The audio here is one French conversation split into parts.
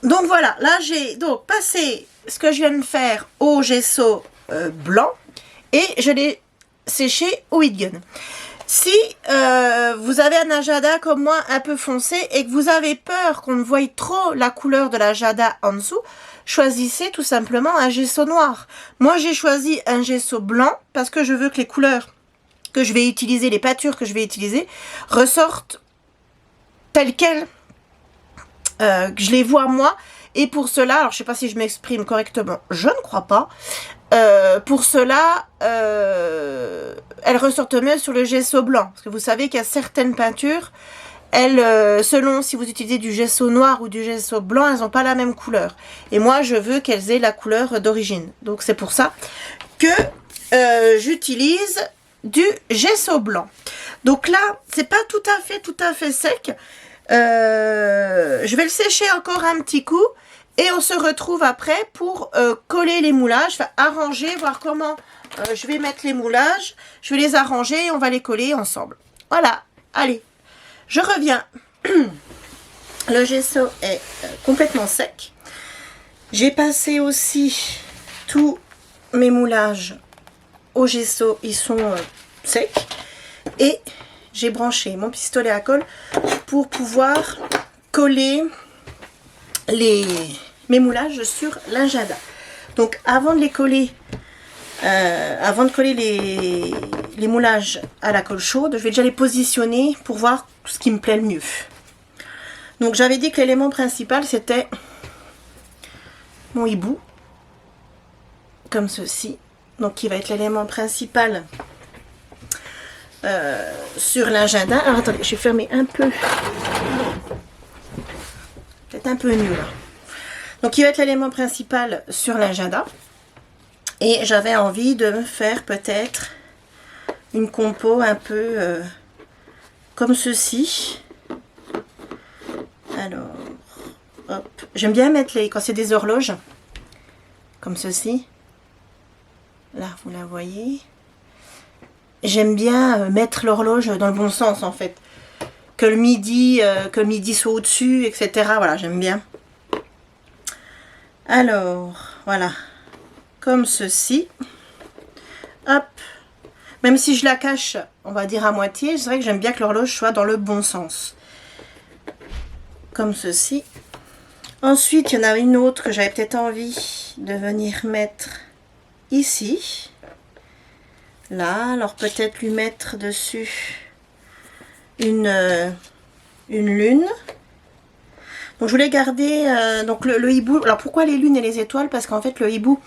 Donc voilà, là j'ai donc passé ce que je viens de faire au gesso blanc et je l'ai séché au heat gun. Si vous avez un agenda comme moi un peu foncé et que vous avez peur qu'on ne voie trop la couleur de l'agenda en dessous, choisissez tout simplement un gesso noir. Moi j'ai choisi un gesso blanc parce que je veux que les couleurs que je vais utiliser, les peintures que je vais utiliser, ressortent telles quelles, que je les vois moi. Et pour cela, alors je sais pas si je m'exprime correctement, je ne crois pas. Pour cela, elles ressortent mieux sur le gesso blanc. Parce que vous savez qu'il y a certaines peintures, elles, selon si vous utilisez du gesso noir ou du gesso blanc, elles n'ont pas la même couleur. Et moi, je veux qu'elles aient la couleur d'origine. Donc c'est pour ça que j'utilise du gesso blanc. Donc là, c'est pas tout à fait sec. Je vais le sécher encore un petit coup. Et on se retrouve après pour coller les moulages, enfin arranger, voir comment je vais mettre les moulages. Je vais les arranger et on va les coller ensemble. Voilà, allez, je reviens. Le gesso est complètement sec. J'ai passé aussi tous mes moulages au gesso, ils sont secs. Et j'ai branché mon pistolet à colle pour pouvoir coller mes moulages sur l'agenda. Donc avant de les coller, avant de coller les moulages à la colle chaude, je vais déjà les positionner pour voir ce qui me plaît le mieux. Donc j'avais dit que l'élément principal c'était mon hibou, comme ceci, donc qui va être l'élément principal sur l'agenda. Alors attendez, je vais fermer un peu, peut-être un peu mieux là. Donc il va être l'élément principal sur l'agenda. Et j'avais envie de me faire peut-être une compo un peu comme ceci. Alors, hop. J'aime bien mettre quand c'est des horloges, comme ceci. Là, vous la voyez. J'aime bien mettre l'horloge dans le bon sens en fait. Que le midi soit au-dessus, etc. Voilà, j'aime bien. Alors, voilà, comme ceci. Hop. Même si je la cache, on va dire à moitié, c'est vrai que j'aime bien que l'horloge soit dans le bon sens. Comme ceci. Ensuite, il y en a une autre que j'avais peut-être envie de venir mettre ici. Là, alors peut-être lui mettre dessus une lune. Donc je voulais garder donc le hibou. Alors pourquoi les lunes et les étoiles? Parce qu'en fait le hibou,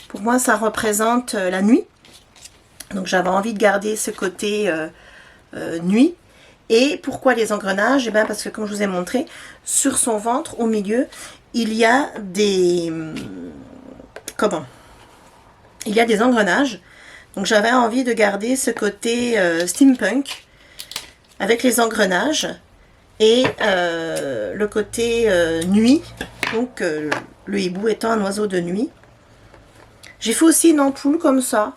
pour moi ça représente la nuit. Donc j'avais envie de garder ce côté nuit. Et pourquoi les engrenages? Eh bien parce que comme je vous ai montré, sur son ventre, au milieu, il y a des... comment? Il y a des engrenages. Donc j'avais envie de garder ce côté steampunk avec les engrenages. Et le côté nuit, donc le hibou étant un oiseau de nuit. J'ai fait aussi une ampoule comme ça.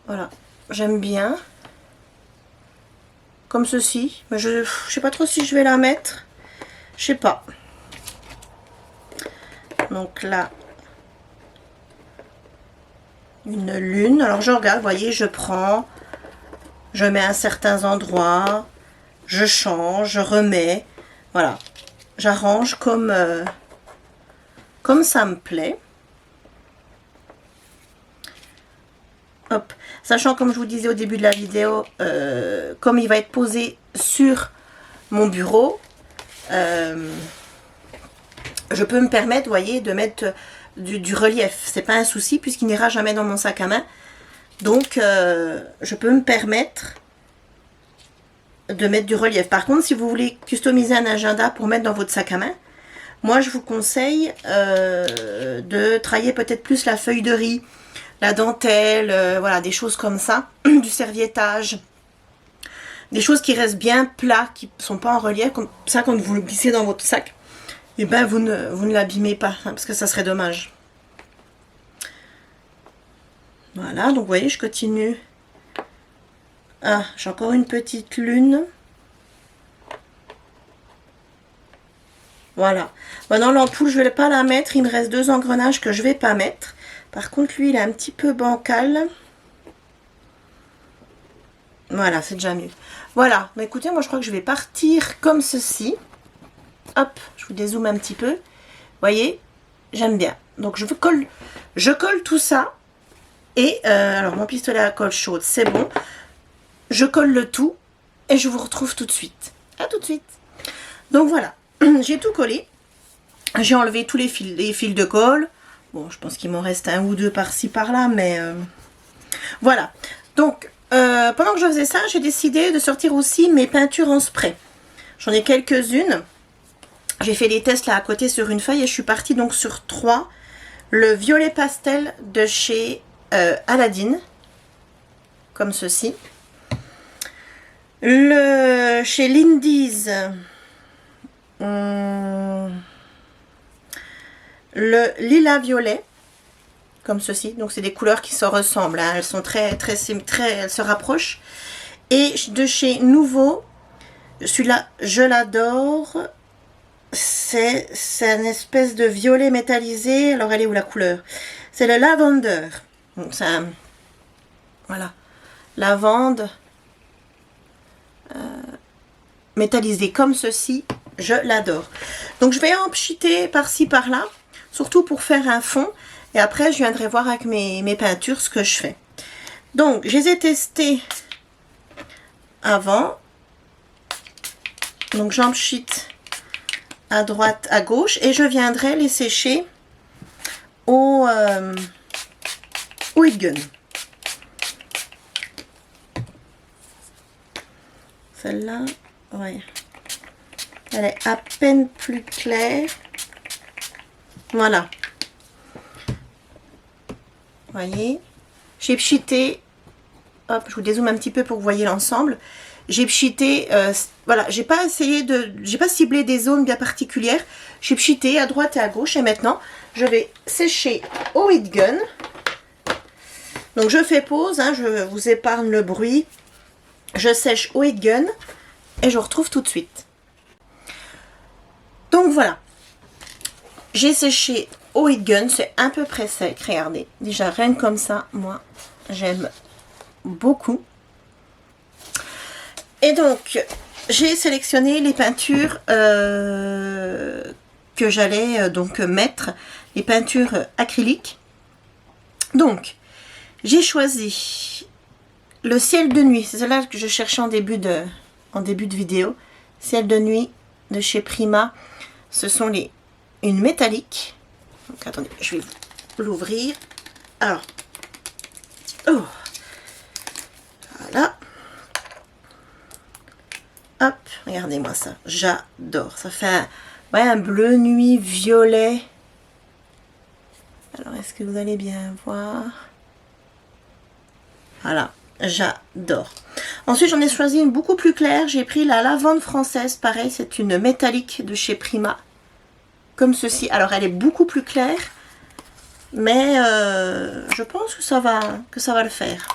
Voilà, j'aime bien. Comme ceci. Mais je sais pas trop si je vais la mettre. Je sais pas. Donc là, une lune. Alors je regarde, vous voyez, je prends, je mets à certains endroits. Je change, je remets, voilà, j'arrange comme ça me plaît. Hop, sachant comme je vous disais au début de la vidéo, comme il va être posé sur mon bureau, je peux me permettre, vous voyez, de mettre du relief. C'est pas un souci puisqu'il n'ira jamais dans mon sac à main. Donc, je peux me permettre de mettre du relief. Par contre, si vous voulez customiser un agenda pour mettre dans votre sac à main, moi je vous conseille de travailler peut-être plus la feuille de riz, la dentelle, voilà, des choses comme ça, du serviettage, des choses qui restent bien plats, qui ne sont pas en relief, comme ça quand vous le glissez dans votre sac, et ben vous ne l'abîmez pas, hein, parce que ça serait dommage. Voilà, donc vous voyez, je continue. Ah, j'ai encore une petite lune. Voilà. Maintenant, l'ampoule, je ne vais pas la mettre. Il me reste 2 engrenages que je ne vais pas mettre. Par contre, lui, il est un petit peu bancal. Voilà, c'est déjà mieux. Voilà. Mais écoutez, moi, je crois que je vais partir comme ceci. Hop, je vous dézoome un petit peu. Vous voyez, j'aime bien. Donc, je colle tout ça. Et, alors, mon pistolet à colle chaude, c'est bon. Je colle le tout. Et je vous retrouve tout de suite. À tout de suite. Donc, voilà. J'ai tout collé. J'ai enlevé tous les fils de colle. Bon, je pense qu'il m'en reste un ou deux par-ci, par-là, mais voilà. Donc, pendant que je faisais ça, j'ai décidé de sortir aussi mes peintures en spray. J'en ai quelques-unes. J'ai fait les tests là à côté sur une feuille et je suis partie donc sur 3. Le violet pastel de chez Aladdin, comme ceci. Chez Lindy's, le lilas violet, comme ceci. Donc c'est des couleurs qui se ressemblent, hein. Elles sont très, elles se rapprochent. Et de chez Nouveau, celui-là, je l'adore. C'est une espèce de violet métallisé. Alors elle est où la couleur? C'est le lavender. Donc c'est un, voilà, lavande métallisé comme ceci. Je l'adore. Donc je vais en pchiter par-ci par-là, surtout pour faire un fond. Et après je viendrai voir avec mes peintures ce que je fais. Donc je les ai testées avant. Donc j'en pchite à droite, à gauche, et je viendrai les sécher au heat gun. Celle-là, ouais, elle est à peine plus claire. Voilà. Voyez, j'ai pchité. Hop, je vous dézoome un petit peu pour que vous voyez l'ensemble. J'ai pchité, voilà, j'ai pas ciblé des zones bien particulières. J'ai pchité à droite et à gauche et maintenant je vais sécher au heat gun. Donc je fais pause, hein, je vous épargne le bruit. Je sèche au heat gun et je retrouve tout de suite. Donc voilà, j'ai séché au heat gun, c'est un peu près sec, regardez. Déjà rien que comme ça, moi j'aime beaucoup. Et donc, j'ai sélectionné les peintures que j'allais donc mettre, les peintures acryliques. Donc, j'ai choisi le ciel de nuit. C'est celle-là que je cherchais en début de vidéo. Ciel de nuit de chez Prima. Ce sont une métallique. Donc, attendez, je vais l'ouvrir. Alors, oh, voilà. Hop, regardez-moi ça, j'adore. Ça fait un bleu nuit violet. Alors, est-ce que vous allez bien voir? Voilà, j'adore. Ensuite, j'en ai choisi une beaucoup plus claire. J'ai pris la lavande française. Pareil, c'est une métallique de chez Prima. Comme ceci. Alors, elle est beaucoup plus claire. Mais je pense que ça va le faire.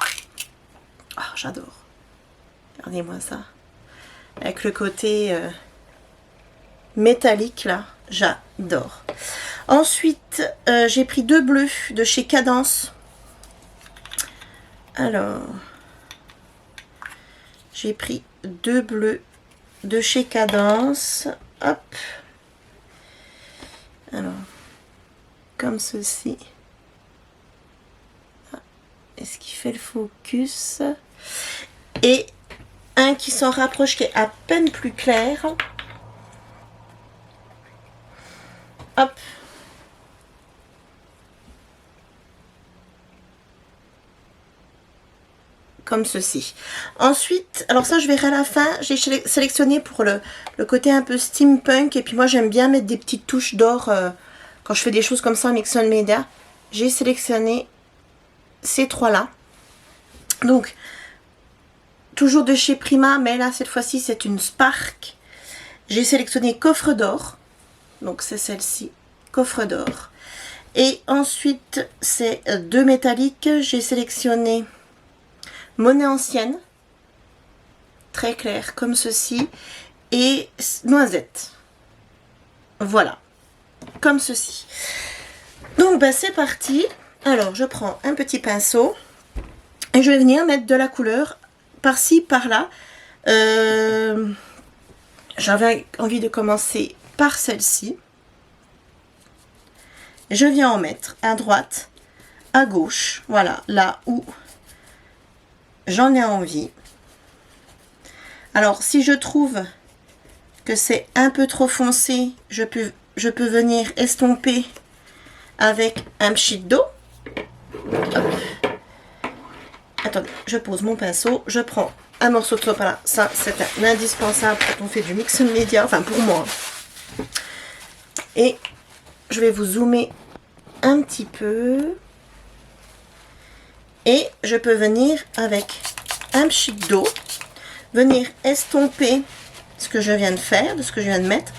Ah, oh, j'adore. Regardez-moi ça. Avec le côté métallique là, j'adore. Ensuite, j'ai pris 2 bleus de chez Cadence. Alors, j'ai pris 2 bleus de chez Cadence. Hop. Alors, comme ceci. Est-ce qu'il fait le focus? Et un qui s'en rapproche, qui est à peine plus clair. Hop. Comme ceci. Ensuite, alors ça je verrai à la fin, j'ai sélectionné pour le côté un peu steampunk. Et puis moi j'aime bien mettre des petites touches d'or quand je fais des choses comme ça en Mixon Media. J'ai sélectionné ces 3 là. Donc, toujours de chez Prima, mais là, cette fois-ci, c'est une Spark. J'ai sélectionné coffre d'or. Donc, c'est celle-ci, coffre d'or. Et ensuite, c'est 2 métalliques. J'ai sélectionné monnaie ancienne. Très clair, comme ceci. Et noisette. Voilà, comme ceci. Donc bah, c'est parti. Alors je prends un petit pinceau et je vais venir mettre de la couleur par-ci, par-là. J'avais envie de commencer par celle-ci. Je viens en mettre à droite, à gauche, voilà, là où j'en ai envie. Alors si je trouve que c'est un peu trop foncé, je peux venir estomper avec un pchit d'eau. Attendez, je pose mon pinceau, je prends un morceau de sopalin. Ça, c'est un indispensable quand on fait du mix média, enfin pour moi. Et je vais vous zoomer un petit peu. Et je peux venir avec un pchit d'eau, venir estomper ce que je viens de faire, de ce que je viens de mettre.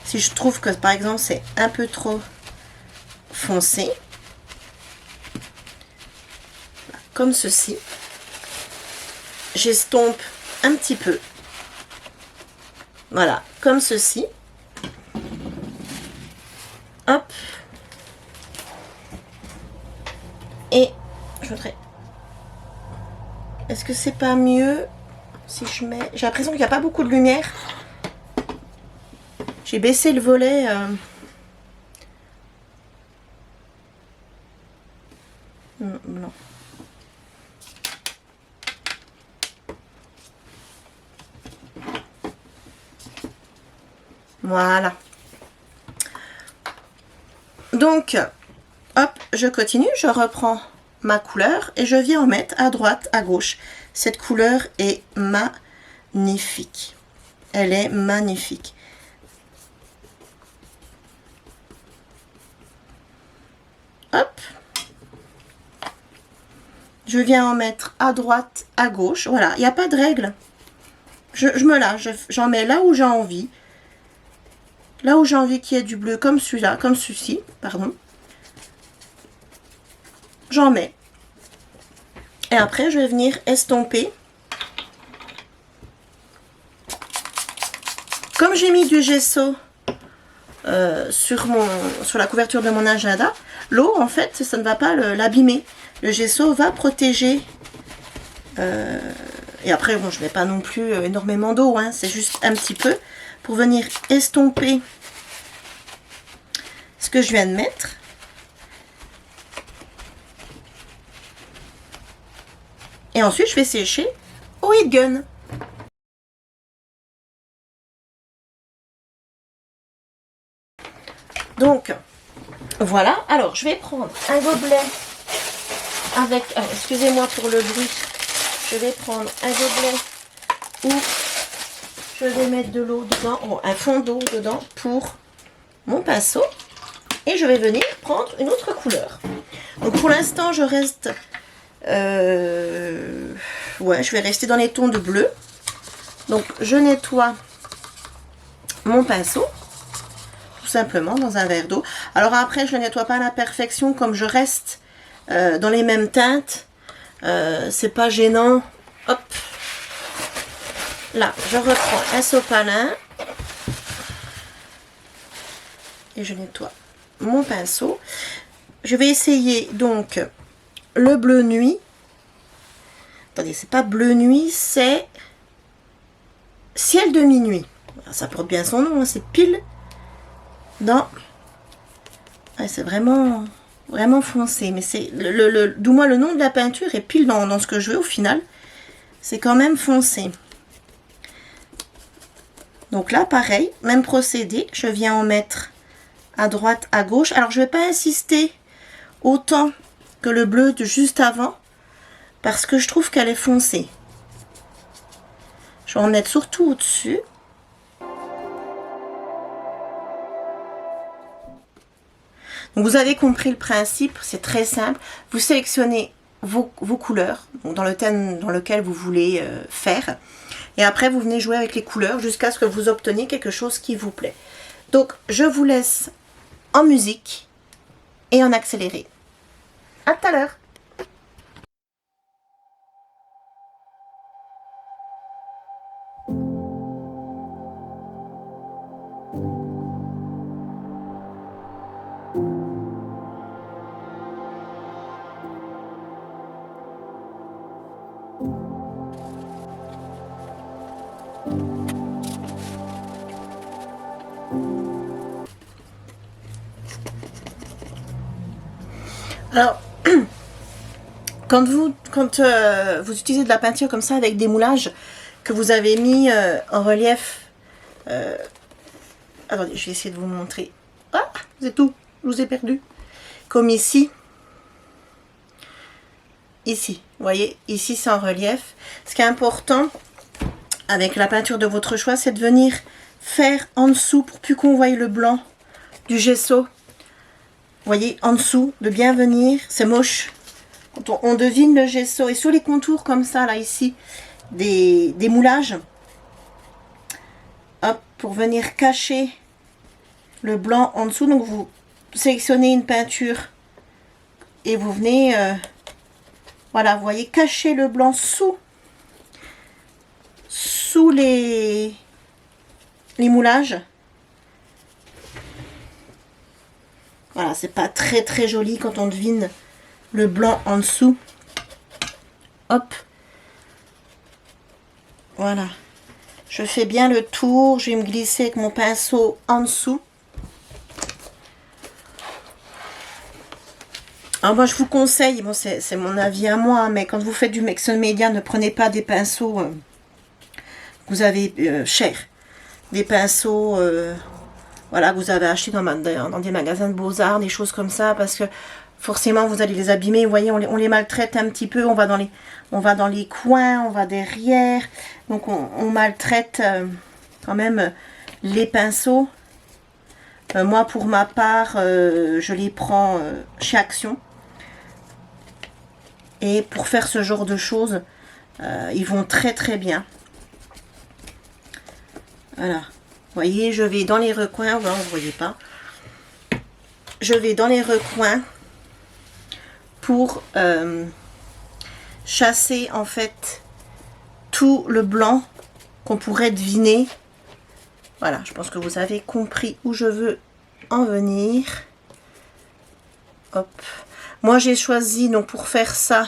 Si je trouve que par exemple c'est un peu trop foncé, comme ceci, j'estompe un petit peu, voilà, comme ceci, hop, et je voudrais, est-ce que c'est pas mieux si je mets, j'ai l'impression qu'il n'y a pas beaucoup de lumière, j'ai baissé le volet, non. Voilà. Donc, hop, je continue, je reprends ma couleur et je viens en mettre à droite, à gauche. Cette couleur est magnifique. Elle est magnifique. Hop. Je viens en mettre à droite, à gauche. Voilà, il n'y a pas de règle. Je me lâche, j'en mets là où j'ai envie. Là où j'ai envie qu'il y ait du bleu, comme celui-là, comme celui-ci, pardon. J'en mets. Et après, je vais venir estomper. Comme j'ai mis du gesso sur la couverture de mon agenda, l'eau, en fait, ça ne va pas l'abîmer. Le gesso va protéger. Et après, bon, je ne mets pas non plus énormément d'eau, hein, c'est juste un petit peu pour venir estomper ce que je viens de mettre. Et ensuite, je vais sécher au heat gun. Donc, voilà. Alors, je vais prendre un gobelet avec... excusez-moi pour le bruit. Je vais prendre un gobelet où je vais mettre de l'eau dedans, un fond d'eau dedans pour mon pinceau. Et je vais venir prendre une autre couleur. Donc, pour l'instant, je reste... ouais, je vais rester dans les tons de bleu. Donc, je nettoie mon pinceau. Simplement dans un verre d'eau. Alors après, je ne nettoie pas à la perfection, comme je reste dans les mêmes teintes. C'est pas gênant. Hop. Là, je reprends un sopalin. Et je nettoie mon pinceau. Je vais essayer donc le bleu nuit. Attendez, c'est pas bleu nuit, c'est ciel de minuit. Ça porte bien son nom, hein, c'est pile dans... Ouais, c'est vraiment foncé, mais c'est du moins le nom de la peinture est pile dans ce que je veux au final. C'est quand même foncé. Donc là, pareil, même procédé. Je viens en mettre à droite, à gauche. Alors, je ne vais pas insister autant que le bleu de juste avant parce que je trouve qu'elle est foncée. Je vais en mettre surtout au-dessus. Donc vous avez compris le principe, c'est très simple. Vous sélectionnez vos couleurs, donc dans le thème dans lequel vous voulez faire. Et après, vous venez jouer avec les couleurs jusqu'à ce que vous obteniez quelque chose qui vous plaît. Donc, je vous laisse en musique et en accéléré. À tout à l'heure. Alors, quand vous utilisez de la peinture comme ça avec des moulages que vous avez mis en relief, attendez, je vais essayer de vous montrer. Ah, vous êtes où? Je vous ai perdu. Comme ici. Ici, vous voyez, ici c'est en relief. Ce qui est important avec la peinture de votre choix, c'est de venir faire en dessous pour plus qu'on voie le blanc du gesso. Vous voyez, en dessous, de bien venir, c'est moche. Quand on devine le gesso et sur les contours comme ça, là, ici, des moulages. Hop, pour venir cacher le blanc en dessous. Donc vous sélectionnez une peinture et vous venez, voilà, vous voyez, cacher le blanc sous les moulages. Voilà, c'est pas très très joli quand on devine le blanc en dessous. Hop. Voilà. Je fais bien le tour. Je vais me glisser avec mon pinceau en dessous. Alors moi je vous conseille, bon c'est mon avis à moi, mais quand vous faites du Maxon Media, ne prenez pas des pinceaux que vous avez chers. Des pinceaux voilà, que vous avez achetés dans des magasins de beaux-arts, des choses comme ça, parce que forcément vous allez les abîmer. Vous voyez, on les maltraite un petit peu, on va dans les coins, on va derrière, donc on maltraite quand même les pinceaux. Moi pour ma part, je les prends chez Action. Et pour faire ce genre de choses, ils vont très très bien. Voilà. Vous voyez, je vais dans les recoins. Voilà, vous ne voyez pas. Je vais dans les recoins pour chasser en fait tout le blanc qu'on pourrait deviner. Voilà, je pense que vous avez compris où je veux en venir. Hop. Moi, j'ai choisi, donc pour faire ça,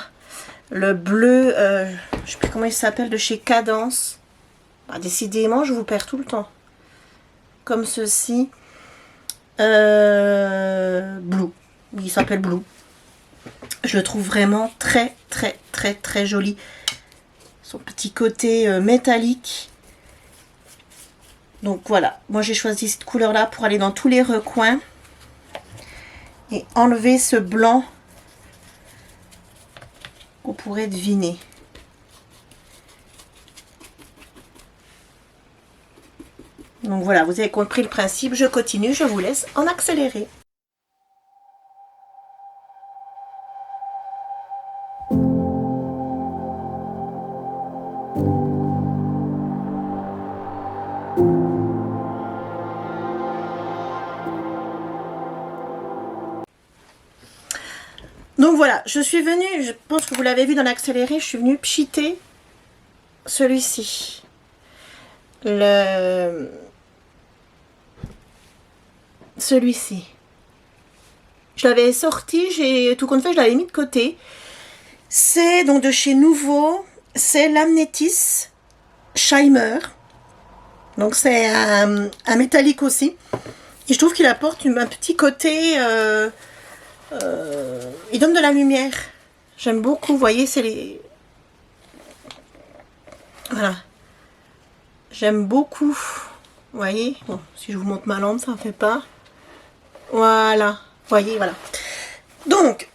le bleu, je ne sais plus comment il s'appelle, de chez Cadence. Bah, décidément, je vous perds tout le temps. Comme ceci. Blue. Il s'appelle Blue. Je le trouve vraiment très, très, très, très joli. Son petit côté métallique. Donc voilà, moi j'ai choisi cette couleur-là pour aller dans tous les recoins. Et enlever ce blanc qu'on pourrait deviner. Donc voilà, vous avez compris le principe. Je continue, je vous laisse en accéléré. Donc voilà, je suis venue, je pense que vous l'avez vu dans l'accéléré, je suis venue pchiter celui-ci. Celui-ci. Je l'avais sorti, j'ai tout compte fait, je l'avais mis de côté. C'est donc de chez Nouveau, c'est l'Amnetis Shimer. Donc c'est un métallique aussi. Et je trouve qu'il apporte un petit côté... il donne de la lumière. J'aime beaucoup, vous voyez, c'est les... Voilà. J'aime beaucoup. Vous voyez, bon, si je vous montre ma lampe, ça ne fait pas. Voilà. Vous voyez, voilà. Donc,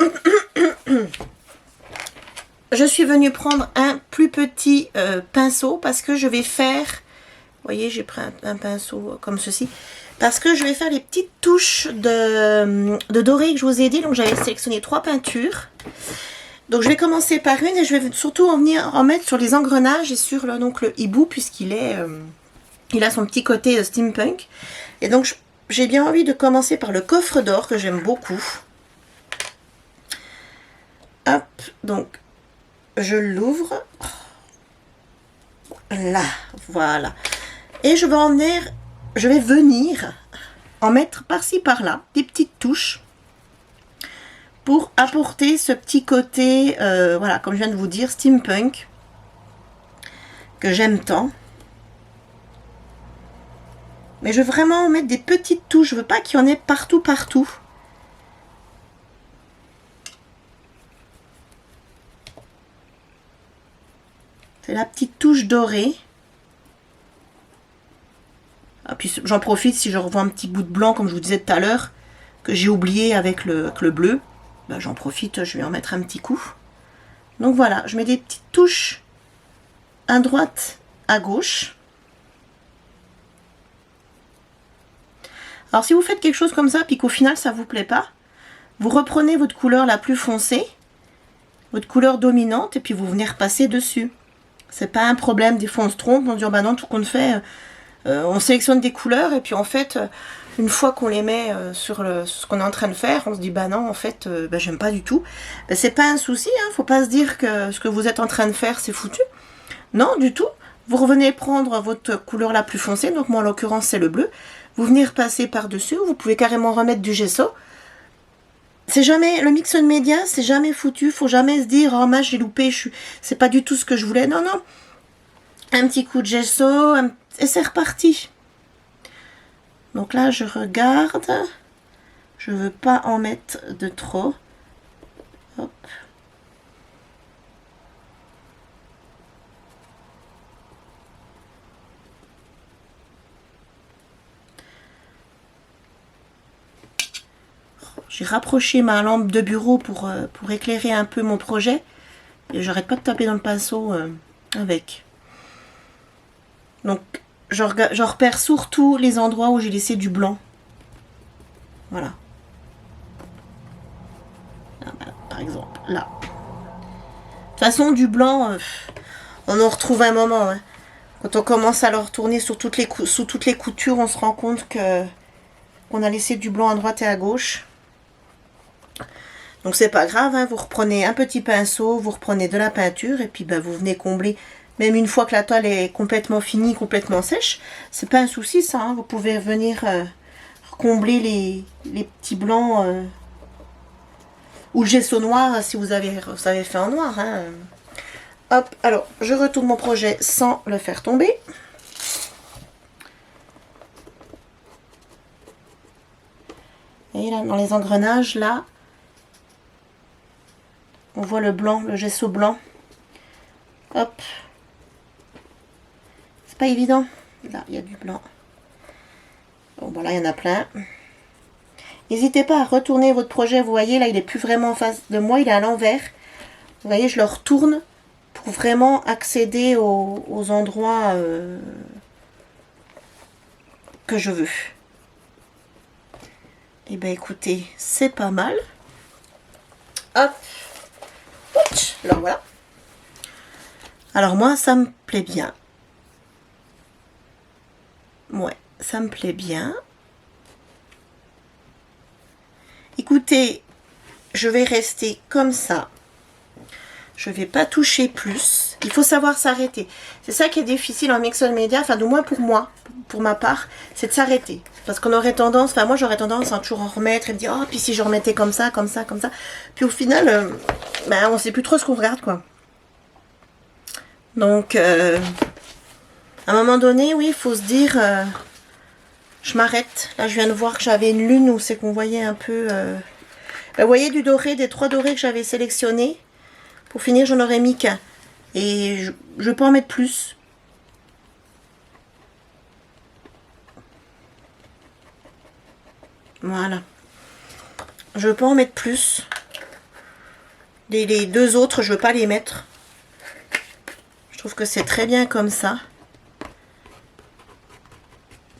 je suis venue prendre un plus petit pinceau parce que je vais faire... Vous voyez, j'ai pris un pinceau comme ceci. Parce que je vais faire les petites touches de doré que je vous ai dit. Donc, j'avais sélectionné 3 peintures. Donc, je vais commencer par une et je vais surtout en mettre sur les engrenages et sur donc, le hibou puisqu'il est... il a son petit côté steampunk. Et donc, j'ai bien envie de commencer par le coffre d'or que j'aime beaucoup. Hop, donc, je l'ouvre. Là, voilà. Et je vais venir en mettre par-ci par-là des petites touches pour apporter ce petit côté, voilà, comme je viens de vous dire, steampunk, que j'aime tant. Mais je veux vraiment mettre des petites touches, je veux pas qu'il y en ait partout, partout. C'est la petite touche dorée. Ah, puis j'en profite si je revois un petit bout de blanc, comme je vous disais tout à l'heure, que j'ai oublié avec le bleu. Ben, j'en profite, je vais en mettre un petit coup. Donc voilà, je mets des petites touches à droite, à gauche. Alors si vous faites quelque chose comme ça, puis qu'au final ça vous plaît pas, vous reprenez votre couleur la plus foncée, votre couleur dominante, et puis vous venez repasser dessus. C'est pas un problème. Des fois on se trompe, on se dit oh bah non, tout qu'on fait, on sélectionne des couleurs, et puis en fait, une fois qu'on les met sur ce qu'on est en train de faire, on se dit bah non, en fait, bah, j'aime pas du tout. Bah, c'est pas un souci, hein, faut pas se dire que ce que vous êtes en train de faire c'est foutu. Non, du tout. Vous revenez prendre votre couleur la plus foncée, donc moi en l'occurrence c'est le bleu. Vous venez repasser par-dessus, vous pouvez carrément remettre du gesso. C'est jamais, le mix média, c'est jamais foutu, faut jamais se dire, oh mince, j'ai loupé, c'est pas du tout ce que je voulais. Non, non. Un petit coup de gesso, et c'est reparti. Donc là, je regarde. Je veux pas en mettre de trop. Hop. J'ai rapproché ma lampe de bureau pour éclairer un peu mon projet. Et j'arrête pas de taper dans le pinceau avec. Donc, je repère surtout les endroits où j'ai laissé du blanc. Voilà. Ah, bah, par exemple, là. De toute façon, du blanc, on en retrouve un moment. Hein. Quand on commence à le retourner sous toutes les coutures, on se rend compte qu'on a laissé du blanc à droite et à gauche. Donc c'est pas grave, hein, vous reprenez un petit pinceau, vous reprenez de la peinture et puis ben, vous venez combler. Même une fois que la toile est complètement finie, complètement sèche, c'est pas un souci ça. Hein, vous pouvez venir combler les petits blancs ou le gesso noir si vous avez fait en noir. Hein. Hop, alors je retourne mon projet sans le faire tomber. Et là, dans les engrenages, là, on voit le blanc, le gesso blanc. Hop. C'est pas évident. Là, il y a du blanc. Bon, voilà, il y en a plein. N'hésitez pas à retourner votre projet. Vous voyez, là, il n'est plus vraiment en face de moi. Il est à l'envers. Vous voyez, je le retourne pour vraiment accéder aux endroits que je veux. Et bien, écoutez, c'est pas mal. Hop. Alors voilà. Alors moi, ça me plaît bien. Ouais, ça me plaît bien. Écoutez, je vais rester comme ça. Je ne vais pas toucher plus. Il faut savoir s'arrêter. C'est ça qui est difficile en mixed media, enfin du moins pour moi, pour ma part, c'est de s'arrêter. Parce qu'on aurait tendance, enfin moi j'aurais tendance à toujours en remettre et me dire, oh puis si je remettais comme ça, comme ça, comme ça. Puis au final, ben, on ne sait plus trop ce qu'on regarde quoi. Donc, à un moment donné, oui, il faut se dire, je m'arrête. Là je viens de voir que j'avais une lune où c'est qu'on voyait un peu... ben, vous voyez du doré, des 3 dorés que j'avais sélectionnés. Pour finir, j'en aurais mis qu'un. Et je peux en mettre plus. Voilà. Je peux en mettre plus. Les 2 autres, je ne veux pas les mettre. Je trouve que c'est très bien comme ça.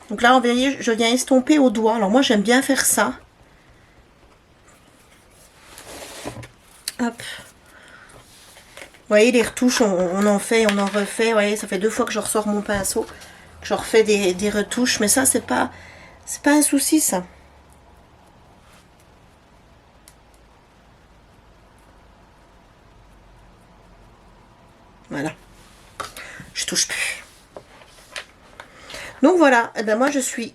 Donc là, vous voyez, je viens estomper au doigt. Alors moi, j'aime bien faire ça. Hop. Vous voyez, les retouches, on en fait, on en refait. Vous voyez, ça fait 2 fois que je ressors mon pinceau. Que je refais des retouches. Mais ça, c'est pas un souci, ça. Voilà. Je touche plus. Donc voilà. Eh ben moi, je suis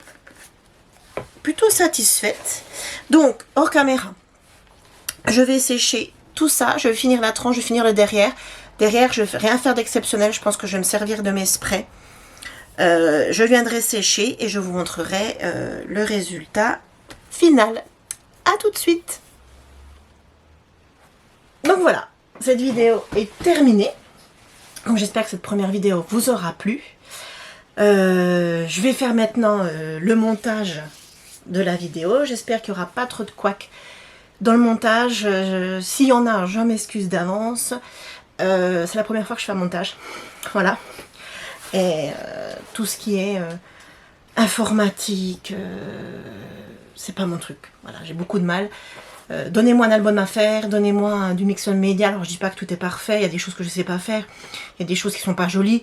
plutôt satisfaite. Donc, hors caméra, je vais sécher tout ça, je vais finir la tranche, je vais finir le derrière. Derrière, je ne vais rien faire d'exceptionnel. Je pense que je vais me servir de mes sprays. Je viendrai sécher et je vous montrerai le résultat final. À tout de suite. Donc voilà, cette vidéo est terminée. Donc j'espère que cette première vidéo vous aura plu. Je vais faire maintenant le montage de la vidéo. J'espère qu'il n'y aura pas trop de couacs dans le montage. S'il y en a, je m'excuse d'avance. C'est la première fois que je fais un montage. Voilà. Et tout ce qui est informatique, c'est pas mon truc. Voilà, j'ai beaucoup de mal. Donnez-moi un album à faire, donnez-moi du Mixon Media. Alors je dis pas que tout est parfait, il y a des choses que je sais pas faire, il y a des choses qui sont pas jolies,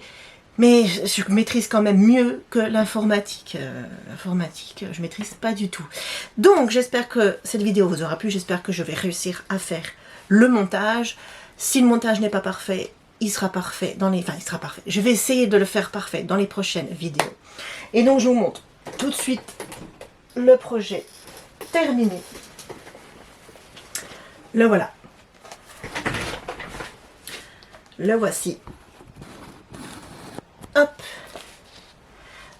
mais je maîtrise quand même mieux que l'informatique. L'informatique, je maîtrise pas du tout. Donc j'espère que cette vidéo vous aura plu, j'espère que je vais réussir à faire le montage. Si le montage n'est pas parfait, il sera parfait dans les... Enfin, il sera parfait. Je vais essayer de le faire parfait dans les prochaines vidéos. Et donc je vous montre tout de suite le projet terminé. Le voilà. Le voici. Hop.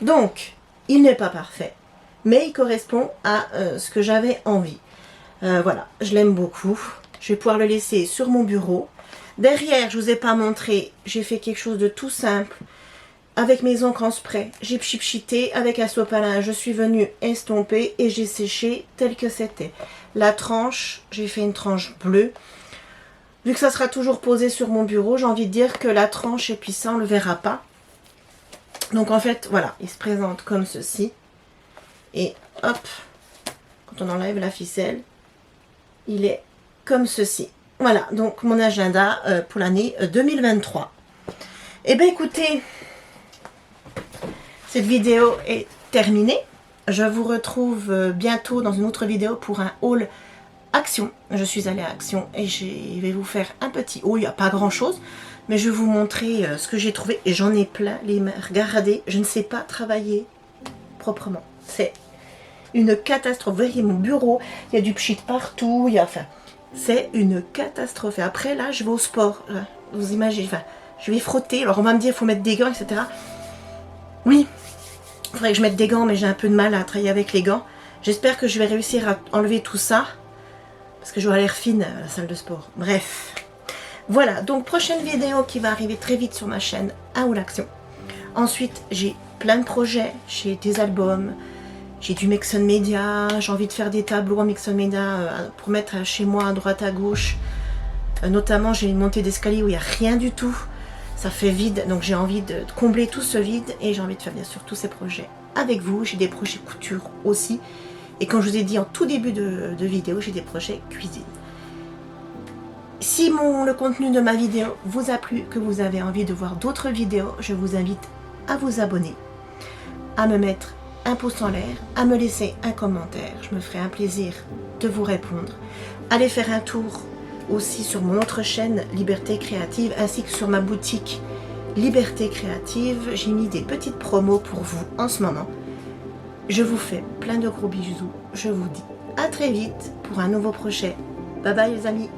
Donc, il n'est pas parfait, mais il correspond à ce que j'avais envie. Voilà, je l'aime beaucoup. Je vais pouvoir le laisser sur mon bureau. Derrière, je ne vous ai pas montré, j'ai fait quelque chose de tout simple. Avec mes encres en spray, j'ai pchipchité avec un sopalin, je suis venue estomper et j'ai séché tel que c'était. La tranche, j'ai fait une tranche bleue. Vu que ça sera toujours posé sur mon bureau, j'ai envie de dire que la tranche, et puis ça, on ne le verra pas. Donc en fait, voilà, il se présente comme ceci. Et hop, quand on enlève la ficelle, il est comme ceci. Voilà, donc mon agenda pour l'année 2023. Eh bien écoutez, cette vidéo est terminée. Je vous retrouve bientôt dans une autre vidéo pour un haul Action. Je suis allée à Action et je vais vous faire un petit haul. Il n'y a pas grand chose, mais je vais vous montrer ce que j'ai trouvé. Et j'en ai plein les mains. Regardez, je ne sais pas travailler proprement. C'est une catastrophe. Vous voyez mon bureau, il y a du pchit partout. Il y a, enfin, c'est une catastrophe. Et après, là, je vais au sport. Là, vous imaginez, enfin, je vais frotter. Alors, on va me dire, il faut mettre des gants, etc. Oui, il faudrait que je mette des gants, mais j'ai un peu de mal à travailler avec les gants. J'espère que je vais réussir à enlever tout ça. Parce que j'aurai l'air fine à la salle de sport. Bref. Voilà, donc prochaine vidéo qui va arriver très vite sur ma chaîne, un haul Action. Ensuite, j'ai plein de projets. J'ai des albums, j'ai du Mixon Media, j'ai envie de faire des tableaux en Mixon Media pour mettre chez moi à droite à gauche. Notamment, j'ai une montée d'escalier où il n'y a rien du tout. Ça fait vide, donc j'ai envie de combler tout ce vide et j'ai envie de faire bien sûr tous ces projets avec vous. J'ai des projets couture aussi. Et comme je vous ai dit en tout début de vidéo, j'ai des projets cuisine. Si le contenu de ma vidéo vous a plu, que vous avez envie de voir d'autres vidéos, je vous invite à vous abonner, à me mettre un pouce en l'air, à me laisser un commentaire. Je me ferai un plaisir de vous répondre. Allez faire un tour aussi sur mon autre chaîne Liberté Créative ainsi que sur ma boutique Liberté Créative. J'ai mis des petites promos pour vous en ce moment. Je vous fais plein de gros bisous. Je vous dis à très vite pour un nouveau projet. Bye bye les amis.